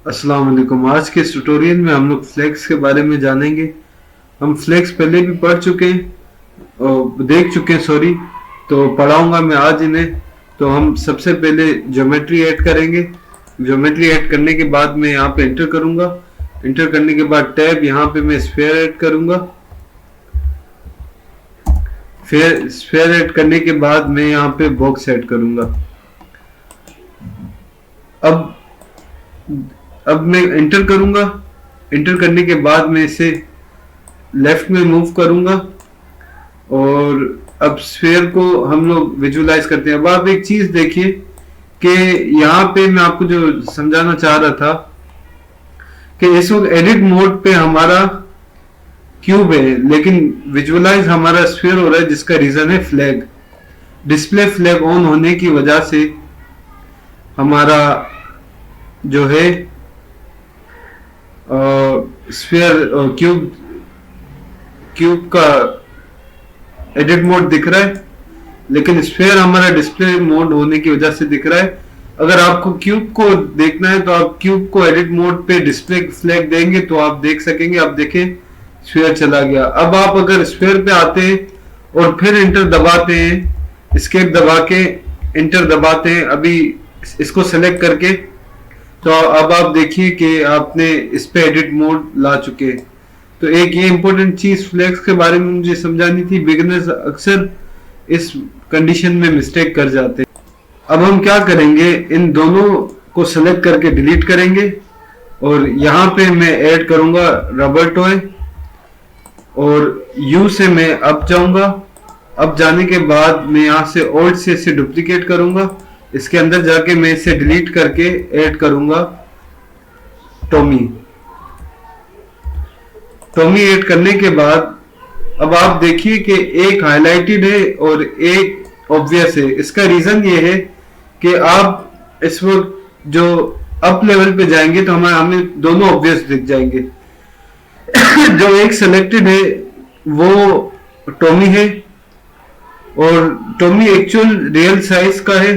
अस्सलाम वालेकुम। आज के इस ट्यूटोरियल में हम लोग फ्लेक्स के बारे में जानेंगे। हम फ्लेक्स पहले भी पढ़ चुके हैं और देख चुके हैं, सॉरी। तो पढ़ाऊंगा मैं आज इन्हें। तो हम सबसे पहले ज्योमेट्री ऐड करेंगे। ज्योमेट्री ऐड करने के बाद मैं यहाँ पे एंटर करूंगा। एंटर करने के बाद टैब, यहाँ पे मैं स्फीयर ऐड करूंगा। फिर स्फीयर ऐड करने के बाद मैं यहाँ पे बॉक्स ऐड करूंगा। अब अब मैं एंटर करूंगा। एंटर करने के बाद मैं इसे लेफ्ट में मूव करूंगा और अब स्फीयर को हम लोग विजुलाइज करते हैं। अब आप एक चीज देखिए कि यहाँ पे मैं आपको जो समझाना चाह रहा था कि इस वक्त एडिट मोड पे हमारा क्यूब है, लेकिन विजुलाइज हमारा स्फीयर हो रहा है, जिसका रीजन है फ्लैग। डिस्प्ले फ्लैग ऑन होने की वजह से हमारा जो है स्फीयर क्यूब का एडिट मोड दिख रहा है, लेकिन स्फीयर हमारा डिस्प्ले मोड होने की वजह से दिख रहा है। अगर आपको क्यूब को देखना है तो आप क्यूब को एडिट मोड पे डिस्प्ले फ्लैग देंगे तो आप देख सकेंगे। आप देखें स्फीयर चला गया। अब आप अगर स्फीयर पे आते हैं और फिर एंटर दबाते हैं, एस्केप दबा के एंटर दबाते हैं अभी इसको सेलेक्ट करके, तो अब आप देखिए कि आपने इस पे एडिट मोड ला चुके हैं। तो एक ये इंपॉर्टेंट चीज फ्लेक्स के बारे में मुझे समझानी थी। बिगिनर्स अक्सर इस कंडीशन में मिस्टेक कर जाते हैं। अब हम क्या करेंगे, इन दोनों को सेलेक्ट करके डिलीट करेंगे और यहाँ पे मैं ऐड करूंगा रबर टॉय और यू से मैं अप जाऊंगा। अब जाने के बाद मैं यहाँ से ऑल्ट से इसे डुप्लीकेट करूंगा। इसके अंदर जाके मैं इसे डिलीट करके ऐड करूंगा टॉमी। टॉमी ऐड करने के बाद अब आप देखिए कि एक हाईलाइटेड है और एक ऑब्वियस है। इसका रीजन ये है कि आप इस वक्त जो अप लेवल पे जाएंगे तो हमें दोनों ऑब्वियस दिख जाएंगे। जो एक सिलेक्टेड है वो टॉमी है और टॉमी एक्चुअल रियल साइज का है,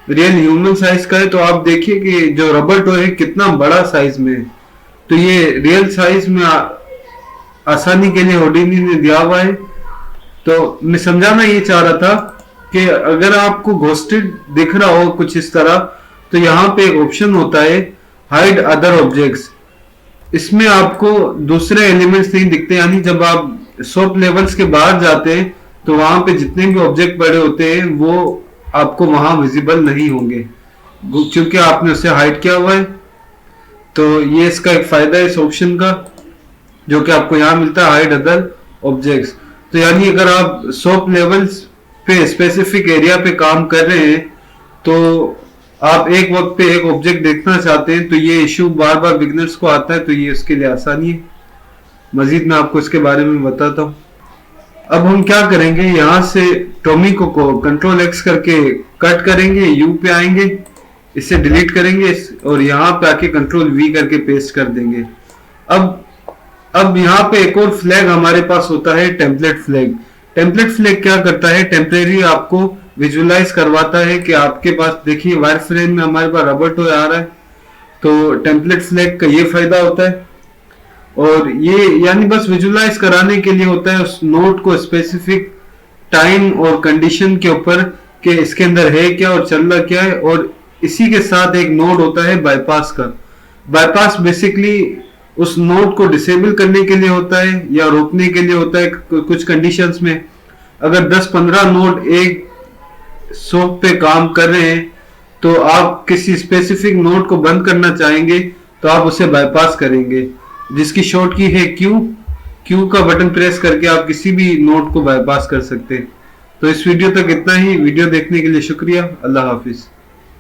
रियल ह्यूमन साइज का है। तो आप देखिए कि जो रबर टॉय है कितना बड़ा साइज में है। तो ये रियल साइज में आसानी के लिए होडिनी ने दिया हुआ है। तो मैं समझाना ये चाह रहा था कि अगर आपको घोस्टेड दिख रहा हो कुछ इस तरह, तो यहाँ पे एक ऑप्शन होता है हाइड अदर ऑब्जेक्ट्स। इसमें आपको दूसरे एलिमेंट्स नहीं दिखते, यानी जब आप सॉफ्ट लेवल्स के बाहर जाते हैं तो वहां पे जितने भी ऑब्जेक्ट पड़े होते हैं वो आपको वहां विजिबल नहीं होंगे, क्योंकि आपने उसे हाइड किया हुआ है। तो ये इसका एक फायदा है इस ऑप्शन का, जो कि आपको यहाँ मिलता है हाइड अदर ऑब्जेक्ट्स। तो यानी अगर आप सॉफ्ट लेवल्स पे स्पेसिफिक एरिया पे काम कर रहे हैं तो आप एक वक्त पे एक ऑब्जेक्ट देखना चाहते हैं, तो ये इशू बार बार बिगिनर्स को आता है, तो ये उसके लिए आसानी है। मजीद मैं आपको इसके बारे में बताता हूँ। अब हम क्या करेंगे, यहाँ से टॉमी को कंट्रोल एक्स करके कट करेंगे, यू पे आएंगे, इसे डिलीट करेंगे और यहाँ पे आके कंट्रोल वी करके पेस्ट कर देंगे। अब यहाँ पे एक और फ्लैग हमारे पास होता है टेम्पलेट फ्लैग। टेम्पलेट फ्लैग क्या करता है, टेम्परेरी आपको विजुलाइज करवाता है कि आपके पास देखिए वायर फ्रेम में हमारे पास रबर टॉय आ रहा है। तो टेम्पलेट फ्लैग का ये फायदा होता है और ये यानी बस विजुलाइज कराने के लिए होता है उस नोट को स्पेसिफिक टाइम और कंडीशन के ऊपर कि इसके अंदर है क्या और चल रहा क्या है। और इसी के साथ एक नोड होता है बाईपास का। बाईपास बेसिकली उस नोड को डिसेबल करने के लिए होता है या रोकने के लिए होता है कुछ कंडीशंस में। अगर 10-15 नोड एक सॉफ्ट पे काम कर रहे हैं तो आप किसी स्पेसिफिक नोड को बंद करना चाहेंगे तो आप उसे बाईपास करेंगे, जिसकी शॉर्ट की है क्यू का बटन प्रेस करके आप किसी भी नोड को बाईपास कर सकते हैं। तो इस वीडियो तक इतना ही। वीडियो देखने के लिए शुक्रिया। अल्लाह हाफिज।